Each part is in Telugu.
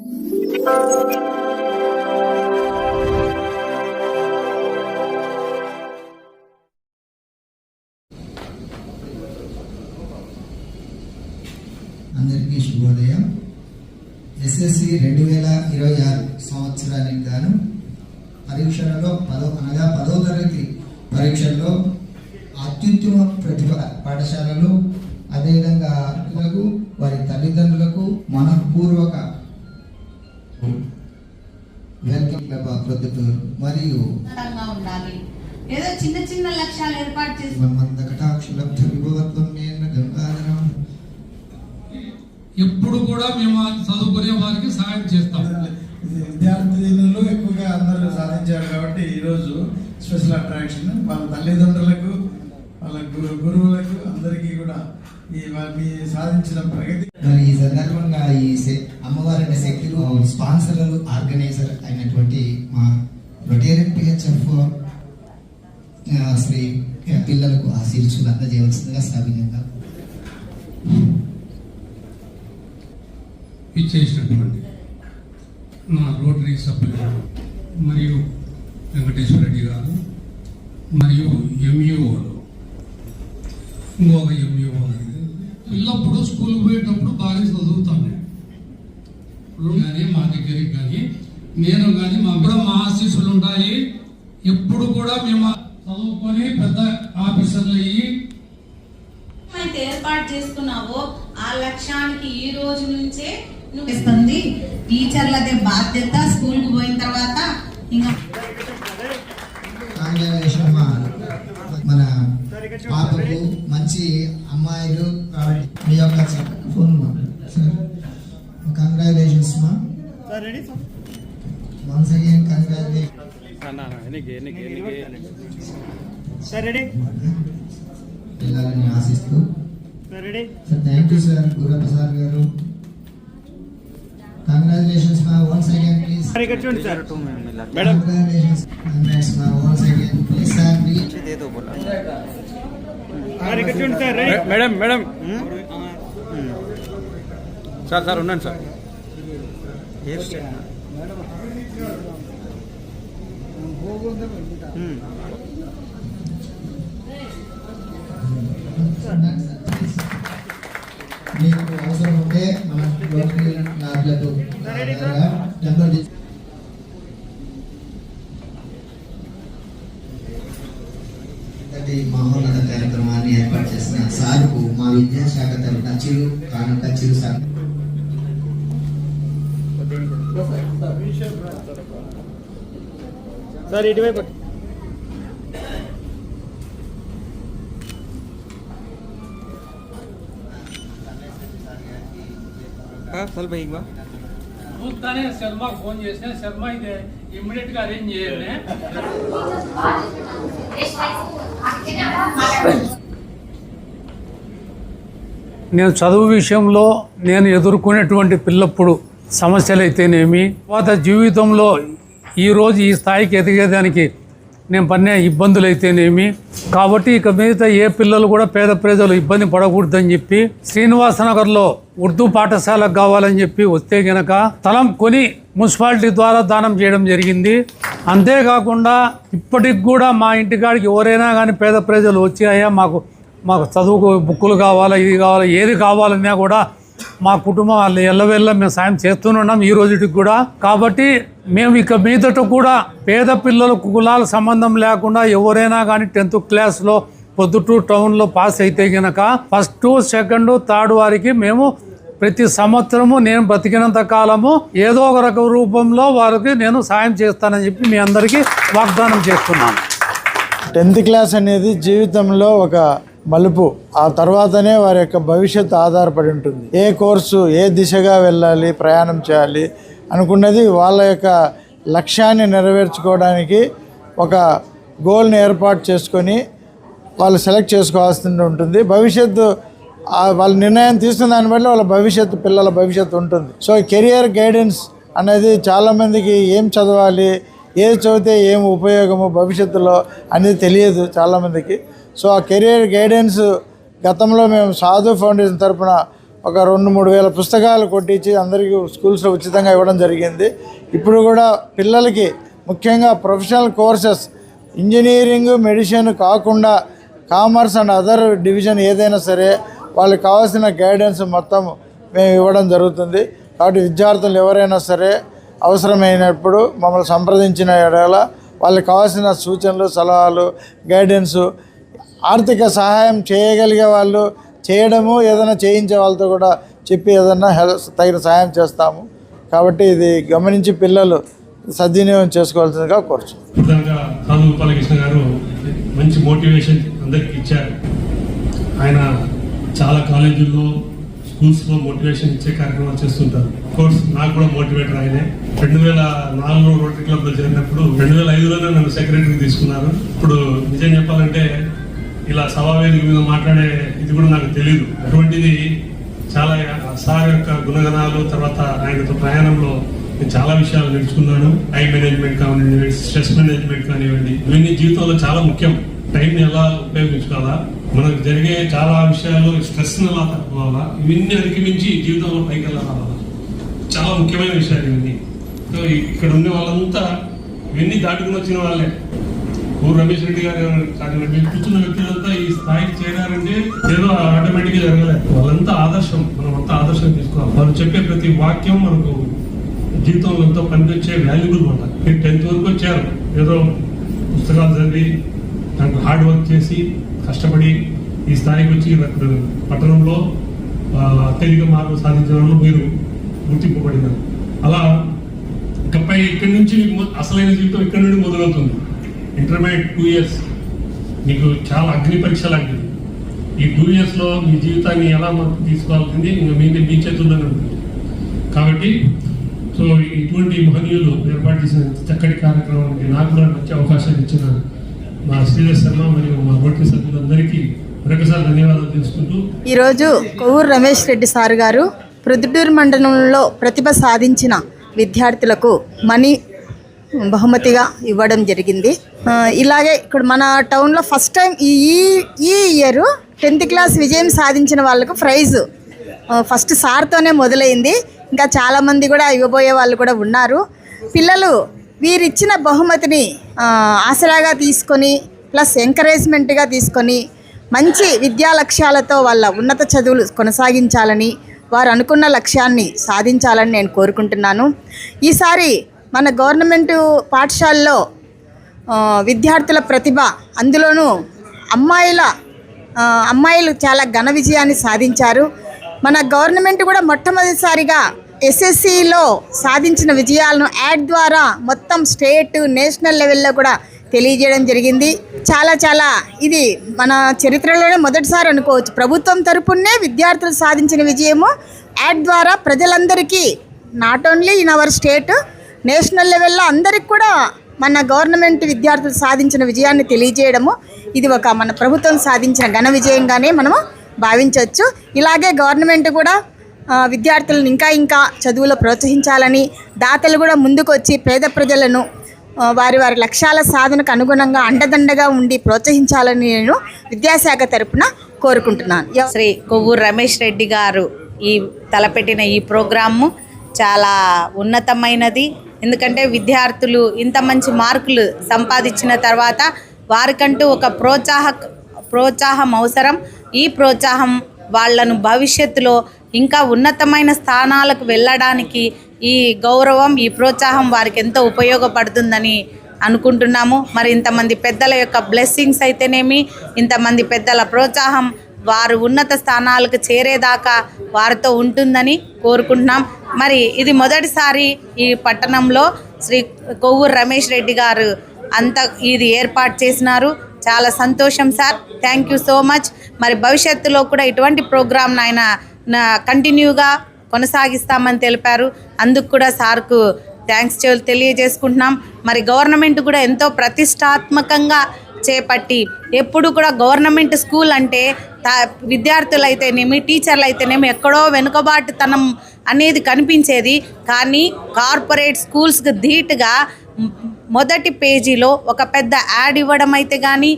అందరికీ శుభోదయం. ఎస్ఎస్సి 2026 సంవత్సరానికి గాను పరీక్షలలో 10వ తరగతి పరీక్షల్లో అత్యుత్తమ ప్రతిభ పాఠశాలలు, అదేవిధంగా పిల్లలకు వారి తల్లిదండ్రులకు మనపూర్వక వెల్కమ్ ప్రొద్దుటూరు మరియు ఏదో చిన్న చిన్న లక్ష్యాలు ఏర్పాటు చేసి కటాక్షలబ్ధ విభవత్వం నేను గంగాధరం ఎప్పుడు కూడా మేము చదువుకునే వారికి సహాయం చేస్తాం. విద్యార్థులు ఎక్కువగా అందరూ సాధించారు కాబట్టి ఈరోజు స్పెషల్ అట్రాక్షన్ వాళ్ళ తల్లిదండ్రులకు, వాళ్ళ గురువులకు అందరికీ కూడా మీ సాధించిన ప్రగతి. మరి ఈ సందర్భంగా ఈ అమ్మవారి శక్తులు స్పాన్సర్లు, ఆర్గనైజర్ అయినటువంటి మా రొటేరియన్ పిహెచ్ఎఫ్ శ్రీ పిల్లలకు ఆశీర్సులు అందజేయవలసిందిగా సవినయంగా ఇచ్చేసినటువంటి నా రోటరీ సభ్యులు మరియు వెంకటేశ్వర రెడ్డి గారు మరియు ఎంఈఓలు, ఇంకొక ఎంఈఓ పిల్లప్పుడు స్కూల్కి పోయేటప్పుడు బాగా చదువుతాను కానీ మా దగ్గరికి కానీ నేను కానీ మా ఆశీస్సులు ఉంటాయి. ఎప్పుడు కూడా మేము చదువుకొని పెద్ద ఆఫీసర్లు అయ్యి ఏర్పాటు చేసుకున్నావో ఆ లక్ష్యానికి ఈ రోజు నుంచే ఇస్తుంది. టీచర్లదే బాధ్యత. స్కూల్ కు పోయిన తర్వాత ఇంకా మన పాపకు మంచి అమ్మాయిలు మీ యొక్క ఫోన్ కంగ్రాచులేషన్స్ మా. Once again congratulations. పిల్లలని ఆశిస్తూ thank you sir Guruprasad garu. Congratulations మా once again please. Congratulations congrats మా once again please sir please దే దో బోలా మేడం మేడం సార్ ఉన్నాను సార్. మీకు అవసరం ఉంటే మన రోటరీ క్లబ్లకు నెంబర్ మహోన్నత కార్యక్రమాన్ని ఏర్పాటు చేసిన సార్కు మా విద్యాశాఖ తరఫున చిరు సార్. సార్ ఇటువైపు ಸ್ವಲ್ಪ ಈಗ చూస్తానే శర్మ ఫోన్ చేసిన శర్మ ఇది ఇమ్మీడియట్ గా అరేంజ్ చేయండి. నేను చదువు విషయంలో నేను ఎదుర్కొనేటువంటి పిల్లప్పుడు సమస్యలు అయితేనేమి, తర్వాత జీవితంలో ఈరోజు ఈ స్థాయికి ఎదిగేదానికి నేను పడిన ఇబ్బందులు అయితేనేమి, కాబట్టి ఇక మిగతా ఏ పిల్లలు కూడా పేద ప్రజలు ఇబ్బంది పడకూడదని చెప్పి శ్రీనివాసనగర్లో ఉర్దూ పాఠశాలకు కావాలని చెప్పి వస్తే గనక స్థలం కొని మున్సిపాలిటీ ద్వారా దానం చేయడం జరిగింది. అంతేకాకుండా ఇప్పటికి కూడా మా ఇంటికాడికి ఎవరైనా కానీ పేద ప్రజలు వచ్చి అయ్యా మాకు చదువుకు బుక్కులు కావాలా, ఇది కావాలా, ఏది కావాలన్నా కూడా మా కుటుంబం వాళ్ళు ఎల్లవెల్ల మేము సాయం చేస్తున్నాం ఈ రోజుకి కూడా. కాబట్టి మేము ఇక మీదట కూడా పేద పిల్లలకు కులాల సంబంధం లేకుండా ఎవరైనా కానీ 10th క్లాస్లో పొద్దుటూరు టౌన్లో పాస్ అయితే కనుక 1st, 2nd, 3rd వారికి మేము ప్రతి సంవత్సరము నేను బతికినంత కాలము ఏదో ఒక రకం రూపంలో వారికి నేను సాయం చేస్తానని చెప్పి మీ అందరికీ వాగ్దానం చేస్తున్నాను. 10th క్లాస్ అనేది జీవితంలో ఒక మలుపు. ఆ తర్వాతనే వారి యొక్క భవిష్యత్తు ఆధారపడి ఉంటుంది. ఏ కోర్సు ఏ దిశగా వెళ్ళాలి, ప్రయాణం చేయాలి అనుకున్నది వాళ్ళ యొక్క లక్ష్యాన్ని నెరవేర్చుకోవడానికి ఒక గోల్ని ఏర్పాటు చేసుకొని వాళ్ళు సెలెక్ట్ చేసుకోవాల్సి ఉంటుంది. భవిష్యత్తు వాళ్ళ నిర్ణయం తీసుకున్న దాన్ని బట్టి వాళ్ళ భవిష్యత్తు, పిల్లల భవిష్యత్తు ఉంటుంది. సో కెరియర్ గైడెన్స్ అనేది చాలామందికి ఏం చదవాలి, ఏది చదివితే ఏం ఉపయోగము భవిష్యత్తులో అనేది తెలియదు చాలామందికి. సో ఆ కెరియర్ గైడెన్స్ గతంలో మేము సాధు ఫౌండేషన్ తరఫున ఒక 2-3 వేల పుస్తకాలు కొట్టించి అందరికీ స్కూల్స్లో ఉచితంగా ఇవ్వడం జరిగింది. ఇప్పుడు కూడా పిల్లలకి ముఖ్యంగా ప్రొఫెషనల్ కోర్సెస్ ఇంజనీరింగ్, మెడిసిన్ కాకుండా కామర్స్ అండ్ అదర్ డివిజన్ ఏదైనా సరే వాళ్ళకి కావాల్సిన గైడెన్స్ మొత్తం మేము ఇవ్వడం జరుగుతుంది. కాబట్టి విద్యార్థులు ఎవరైనా సరే అవసరమైనప్పుడు మమ్మల్ని సంప్రదించిన ఎడల వాళ్ళకి కావాల్సిన సూచనలు, సలహాలు, గైడెన్స్, ఆర్థిక సహాయం చేయగలిగే వాళ్ళు చేయడము, ఏదైనా చేయించే వాళ్ళతో కూడా చెప్పి ఏదైనా తగిన సహాయం చేస్తాము. కాబట్టి ఇది గమనించి పిల్లలు సద్వినియోగం చేసుకోవాల్సిందిగా కోరుచు. ప్రధానంగా కాదు గోపాలకృష్ణ గారు మంచి మోటివేషన్ అందరికి ఇచ్చారు. ఆయన చాలా కాలేజీల్లో, స్కూల్స్లో మోటివేషన్ ఇచ్చే కార్యక్రమాలు చేస్తుంటారు. కోర్స్ నాకు కూడా మోటివేటర్ ఆయనే. 2004లో రోటరీ క్లబ్లో చేరినప్పుడు 2005లోనే నన్ను సెక్రటరీ తీసుకున్నారు. ఇప్పుడు నిజం చెప్పాలంటే ఇలా సభావేదిక మీద మాట్లాడే ఇది కూడా నాకు తెలియదు. అటువంటిది చాలా సార్ యొక్క గుణగణాలు, తర్వాత ఆయనతో ప్రయాణంలో నేను చాలా విషయాలు నేర్చుకున్నాను. టైం మేనేజ్మెంట్ కానివ్వండి, స్ట్రెస్ మేనేజ్మెంట్ కానివ్వండి, ఇవన్నీ జీవితంలో చాలా ముఖ్యం. టైంని ఎలా ఉపయోగించుకోవాలా, మనకు జరిగే చాలా విషయాలు స్ట్రెస్ని ఎలా తట్టుకోవాలా, ఇవన్నీ అధిగమించి జీవితంలో పైకి ఎలా రావాలా, చాలా ముఖ్యమైన విషయాలు ఇవన్నీ. సో ఇక్కడ ఉండే వాళ్ళంతా ఇవన్నీ దాటుకుని వచ్చిన వాళ్ళే. ఊరు రమేష్ రెడ్డి గారు కానివ్వండి, కూర్చున్న వ్యక్తులంతా ఈ స్థాయికి చేరారంటే ఏదో ఆటోమేటిక్గా జరగలేదు. వాళ్ళంతా ఆదర్శం, మనం అంతా ఆదర్శం తీసుకోవాలి. వాళ్ళు చెప్పే ప్రతి వాక్యం మనకు జీవితంలో ఎంతో పనికొచ్చే వాల్యుబుల్ మాట. మీరు 10th వరకు వచ్చారు, ఏదో పుస్తకాలు చదివి దాంట్లో హార్డ్ వర్క్ చేసి కష్టపడి ఈ స్థాయికి వచ్చి పట్టణంలో అత్యధిక మార్పులు సాధించిన వాళ్ళు మీరు గుర్తింపబడినారు. అలా ఇకపై ఇక్కడి నుంచి అసలైన జీవితం ఇక్కడి నుండి మొదలవుతుంది. ఇంటర్మీడియట్ 2 years మీకు చాలా అగ్ని పరీక్ష లాంటిది. ఈ 2 yearsలో మీ జీవితాన్ని ఎలా మార్పు తీసుకోవాల్సింది ఇంకా మీ చేతుల్లోనే ఉంటుంది. కాబట్టి సో ఇటువంటి మహనీయులు ఏర్పాటు చేసిన చక్కటి కార్యక్రమానికి నాకు కూడా మంచి అవకాశాలు ఇచ్చిన మా శ్రీధర్ శర్మ మరియు మా రోటరీ సభ్యులందరికీ మరొకసారి ధన్యవాదాలు తెలుసుకుంటూ, ఈరోజు కొవ్వూరు రమేష్ రెడ్డి సార్ గారు ప్రొద్దుటూరు మండలంలో ప్రతిభ సాధించిన విద్యార్థులకు మనీ బహుమతిగా ఇవ్వడం జరిగింది. ఇలాగే ఇక్కడ మన టౌన్లో ఫస్ట్ టైం ఈ ఇయర్ 10th క్లాస్ విజయం సాధించిన వాళ్ళకు ప్రైజ్ ఫస్ట్ సార్తోనే మొదలైంది. ఇంకా చాలామంది కూడా ఇవ్వబోయే వాళ్ళు కూడా ఉన్నారు. పిల్లలు వీరిచ్చిన బహుమతిని ఆసరాగా తీసుకొని ప్లస్ ఎంకరేజ్మెంట్గా తీసుకొని మంచి విద్యా లక్ష్యాలతో వాళ్ళ ఉన్నత చదువులు కొనసాగించాలని, వారు అనుకున్న లక్ష్యాన్ని సాధించాలని నేను కోరుకుంటున్నాను. ఈసారి మన గవర్నమెంటు పాఠశాలలో విద్యార్థుల ప్రతిభ, అందులోనూ అమ్మాయిలు చాలా ఘన విజయాన్ని సాధించారు. మన గవర్నమెంట్ కూడా మొట్టమొదటిసారిగా ఎస్ఎస్సిలో సాధించిన విజయాలను యాడ్ ద్వారా మొత్తం స్టేట్, నేషనల్ లెవెల్లో కూడా తెలియజేయడం జరిగింది. చాలా ఇది మన చరిత్రలోనే మొదటిసారి అనుకోవచ్చు. ప్రభుత్వం తరపునే విద్యార్థులు సాధించిన విజయము యాడ్ ద్వారా ప్రజలందరికీ, not only in our state, national లెవెల్లో అందరికి కూడా మన గవర్నమెంట్ విద్యార్థులు సాధించిన విజయాన్ని తెలియజేయడము ఇది ఒక మన ప్రభుత్వం సాధించిన ఘన విజయంగానే మనము భావించవచ్చు. ఇలాగే గవర్నమెంట్ కూడా విద్యార్థులను ఇంకా చదువులో ప్రోత్సహించాలని, దాతలు కూడా ముందుకు వచ్చి పేద ప్రజలను వారి లక్ష్యాల సాధనకు అనుగుణంగా అండదండగా ఉండి ప్రోత్సహించాలని నేను విద్యాశాఖ తరపున కోరుకుంటున్నాను. శ్రీ కొవ్వూరు రమేష్ రెడ్డి గారు ఈ తలపెట్టిన ఈ ప్రోగ్రాము చాలా ఉన్నతమైనది. ఎందుకంటే విద్యార్థులు ఇంత మంచి మార్కులు సంపాదించిన తర్వాత వారికంటూ ఒక ప్రోత్సాహం అవసరం. ఈ ప్రోత్సాహం వాళ్ళను భవిష్యత్తులో ఇంకా ఉన్నతమైన స్థానాలకు వెళ్ళడానికి ఈ గౌరవం, ఈ ప్రోత్సాహం వారికి ఎంతో ఉపయోగపడుతుందని అనుకుంటున్నాము. మరి ఇంతమంది పెద్దల యొక్క బ్లెస్సింగ్స్ అయితేనేమి, ఇంతమంది పెద్దల ప్రోత్సాహం వారు ఉన్నత స్థానాలకు చేరేదాకా వారితో ఉంటుందని కోరుకుంటున్నాం. మరి ఇది మొదటిసారి ఈ పట్టణంలో శ్రీ కొవ్వూరు రమేష్ రెడ్డి గారు ఇది ఏర్పాటు చేసినారు. చాలా సంతోషం sir, thank you so much. మరి భవిష్యత్తులో కూడా ఇటువంటి ప్రోగ్రామ్ను ఆయన కంటిన్యూగా కొనసాగిస్తామని తెలిపారు. అందుకు కూడా సార్కు థ్యాంక్స్ తెలియజేసుకుంటున్నాం. మరి గవర్నమెంట్ కూడా ఎంతో ప్రతిష్టాత్మకంగా చేపట్టి ఎప్పుడు కూడా గవర్నమెంట్ స్కూల్ అంటే విద్యార్థులు అయితేనేమి, టీచర్లు అయితేనేమి ఎక్కడో వెనుకబాటుతనం అనేది కనిపించేది. కానీ కార్పొరేట్ స్కూల్స్కి ధీటుగా మొదటి పేజీలో ఒక పెద్ద యాడ్ ఇవ్వడం అయితే కానీ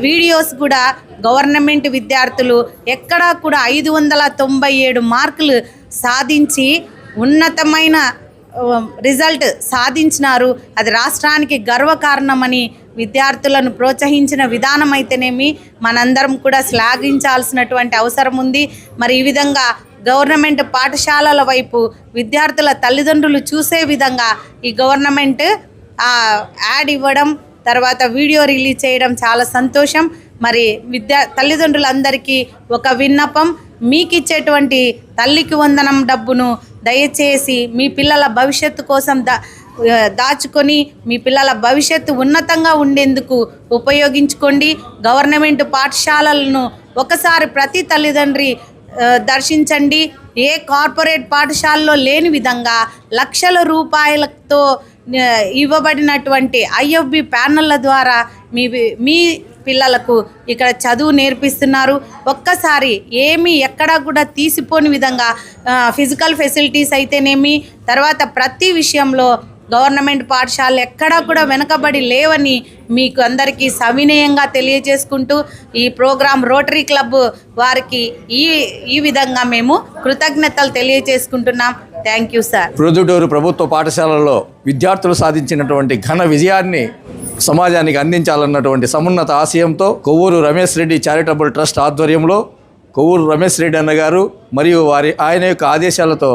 వీడియోస్ కూడా గవర్నమెంట్ విద్యార్థులు ఎక్కడా కూడా 597 మార్కులు సాధించి ఉన్నతమైన రిజల్ట్ సాధించినారు. అది రాష్ట్రానికి గర్వకారణమని విద్యార్థులను ప్రోత్సహించిన విధానం అయితేనేమి మనందరం కూడా శ్లాఘించాల్సినటువంటి అవసరం ఉంది. మరి ఈ విధంగా గవర్నమెంట్ పాఠశాలల వైపు విద్యార్థుల తల్లిదండ్రులు చూసే విధంగా ఈ గవర్నమెంట్ యాడ్ ఇవ్వడం, తర్వాత వీడియో రిలీజ్ చేయడం చాలా సంతోషం. మరి తల్లిదండ్రులందరికీ ఒక విన్నపం, మీకు ఇచ్చేటువంటి తల్లికి వందనం డబ్బును దయచేసి మీ పిల్లల భవిష్యత్తు కోసం దాచుకొని మీ పిల్లల భవిష్యత్తు ఉన్నతంగా ఉండేందుకు ఉపయోగించుకోండి. గవర్నమెంట్ పాఠశాలలను ఒకసారి ప్రతి తల్లిదండ్రి దర్శించండి. ఏ కార్పొరేట్ పాఠశాలలో లేని విధంగా లక్షల రూపాయలతో ఇవ్వబడినటువంటి IFB ప్యానెళ్ల ద్వారా మీ పిల్లలకు ఇక్కడ చదువు నేర్పిస్తున్నారు. ఒక్కసారి ఏమీ ఎక్కడా కూడా తీసిపోని విధంగా ఫిజికల్ ఫెసిలిటీస్ అయితేనేమి, తర్వాత ప్రతి విషయంలో గవర్నమెంట్ పాఠశాలలు ఎక్కడా కూడా వెనకబడి లేవని మీకు అందరికీ సవినయంగా తెలియజేసుకుంటూ ఈ ప్రోగ్రాం రోటరీ క్లబ్ వారికి ఈ విధంగా మేము కృతజ్ఞతలు తెలియజేసుకుంటున్నాం. Thank you sir. ప్రొద్దుటూరు ప్రభుత్వ పాఠశాలలో విద్యార్థులు సాధించినటువంటి ఘన విజయాన్ని సమాజానికి అందించాలన్నటువంటి సమున్నత ఆశయంతో కొవ్వూరు రమేష్ రెడ్డి చారిటబుల్ ట్రస్ట్ ఆధ్వర్యంలో కొవ్వూరు రమేష్ రెడ్డి అన్న గారు మరియు ఆయన యొక్క ఆదేశాలతో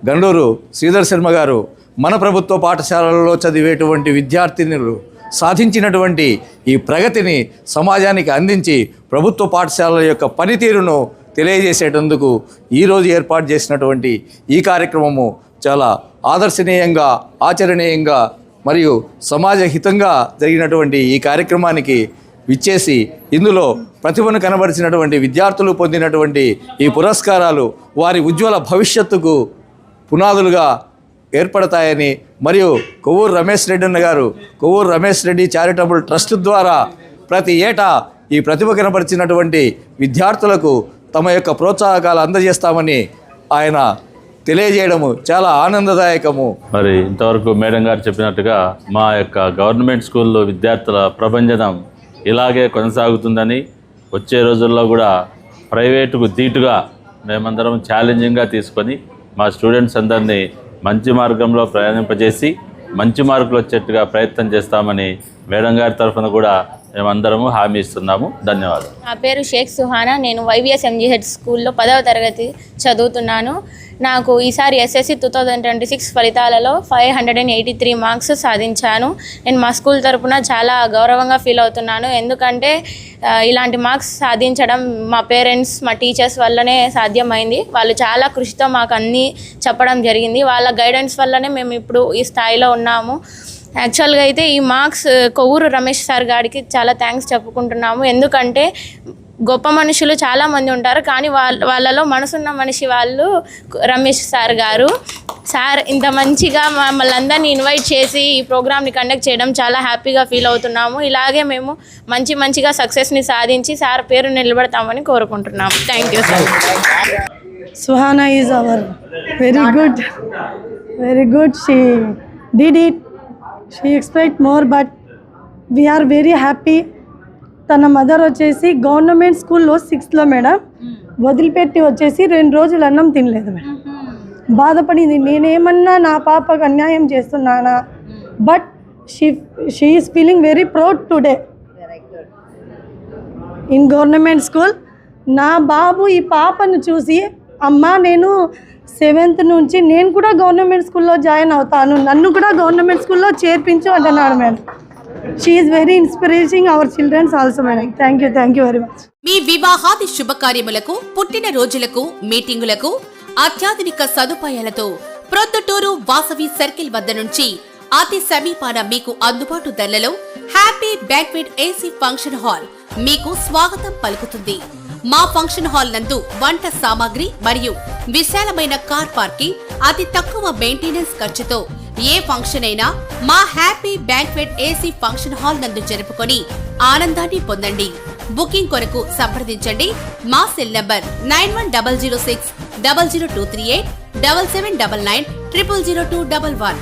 గండూరు శ్రీధర్ శర్మ గారు మన ప్రభుత్వ పాఠశాలల్లో చదివేటువంటి విద్యార్థినులు సాధించినటువంటి ఈ ప్రగతిని సమాజానికి అందించి ప్రభుత్వ పాఠశాలల యొక్క పనితీరును తెలియజేసేటందుకు ఈరోజు ఏర్పాటు చేసినటువంటి ఈ కార్యక్రమము చాలా ఆదర్శనీయంగా, ఆచరణీయంగా మరియు సమాజహితంగా జరిగినటువంటి ఈ కార్యక్రమానికి విచ్చేసి ఇందులో ప్రతిభను కనబరిచినటువంటి విద్యార్థులు పొందినటువంటి ఈ పురస్కారాలు వారి ఉజ్వల భవిష్యత్తుకు పునాదులుగా ఏర్పడతాయని మరియు కొవ్వూరు రమేష్ రెడ్డి అన్న గారు కొవ్వూరు రమేష్ రెడ్డి చారిటబుల్ ట్రస్ట్ ద్వారా ప్రతి ఏటా ఈ ప్రతిభ కనబరిచినటువంటి విద్యార్థులకు తమ యొక్క ప్రోత్సాహకాలు అందజేస్తామని ఆయన తెలియజేయడము చాలా ఆనందదాయకము. మరి ఇంతవరకు మేడం గారు చెప్పినట్టుగా మా యొక్క గవర్నమెంట్ స్కూల్లో విద్యార్థుల ప్రభంజనం ఇలాగే కొనసాగుతుందని, వచ్చే రోజుల్లో కూడా ప్రైవేటుకు ధీటుగా మేమందరం ఛాలెంజింగ్గా తీసుకొని మా స్టూడెంట్స్ అందరినీ మంచి మార్గంలో ప్రయాణింపజేసి మంచి మార్కులు వచ్చేట్టుగా ప్రయత్నం చేస్తామని మేడం గారి తరఫున కూడా మేమందరము హామీ ఇస్తున్నాము. ధన్యవాదాలు. నా పేరు షేక్ సుహానా. నేను YVS MGH స్కూల్లో 10వ తరగతి చదువుతున్నాను. నాకు ఈసారి SSC 2026 ఫలితాలలో 583 మార్క్స్ సాధించాను. నేను మా స్కూల్ తరపున చాలా గౌరవంగా ఫీల్ అవుతున్నాను. ఎందుకంటే ఇలాంటి మార్క్స్ సాధించడం మా పేరెంట్స్, మా టీచర్స్ వల్లనే సాధ్యమైంది. వాళ్ళు చాలా కృషితో మాకు అన్నీ చెప్పడం జరిగింది. వాళ్ళ గైడెన్స్ వల్లనే మేము ఇప్పుడు ఈ స్థాయిలో ఉన్నాము. యాక్చువల్గా అయితే ఈ మార్క్స్ కొవ్వూరు రమేష్ సార్ గారికి చాలా థ్యాంక్స్ చెప్పుకుంటున్నాము. ఎందుకంటే గొప్ప మనుషులు చాలామంది ఉంటారు, కానీ వాళ్ళలో మనసున్న మనిషి వాళ్ళు రమేష్ సార్ గారు. సార్ ఇంత మంచిగా మమ్మల్ని అందరినీ ఇన్వైట్ చేసి ఈ ప్రోగ్రామ్ని కండక్ట్ చేయడం చాలా హ్యాపీగా ఫీల్ అవుతున్నాము. ఇలాగే మేము మంచిగా సక్సెస్ని సాధించి సార్ పేరు నిలబెడతామని కోరుకుంటున్నాము. Thank you sir. Suhana is our very good. She did it. She expect more, but we are very happy. తన మదర్ వచ్చేసి గవర్నమెంట్ స్కూల్లో 6th మేడం వదిలిపెట్టి వచ్చేసి 2 రోజులు అన్నం తినలేదు మేడం. బాధపడింది, నేనేమన్నా నా పాపకు అన్యాయం చేస్తున్నానా, but she is feeling very proud today in government school. నా బాబు ఈ పాపను చూసి, అమ్మ నేను 7th నుంచి నేను కూడా గవర్నమెంట్ స్కూల్లో జాయిన్ అవుతాను, నన్ను కూడా గవర్నమెంట్ స్కూల్లో చేర్పించు అంటున్నాడు madam. She is very inspiring our childrens also madam. Thank you very much. మీ వివాహాది శుభకార్యములకు, పుట్టిన రోజులకు, మీటింగులకు అత్యాధునిక సదుపాయాలతో ప్రొద్దుటూరు వాసవి సర్కిల్ వద్ద నుంచి అతి సమీపాన మీకు అందుబాటు ధరలలో happy banquet AC function hall మీకు స్వాగతం పలుకుతుంది. మా ఫంక్షన్ హాల్ నందు వంట సామాగ్రి మరియు విశాలమైన కార్ పార్కింగ్, అతి తక్కువ మెయింటెనెన్స్ ఖర్చుతో ఏ ఫంక్షన్ అయినా మా happy banquet AC function hall నందు జరుపుకొని ఆనందాన్ని పొందండి. బుకింగ్ కొరకు సంప్రదించండి. మా సెల్ నంబర్ 9100600238 7799 000211.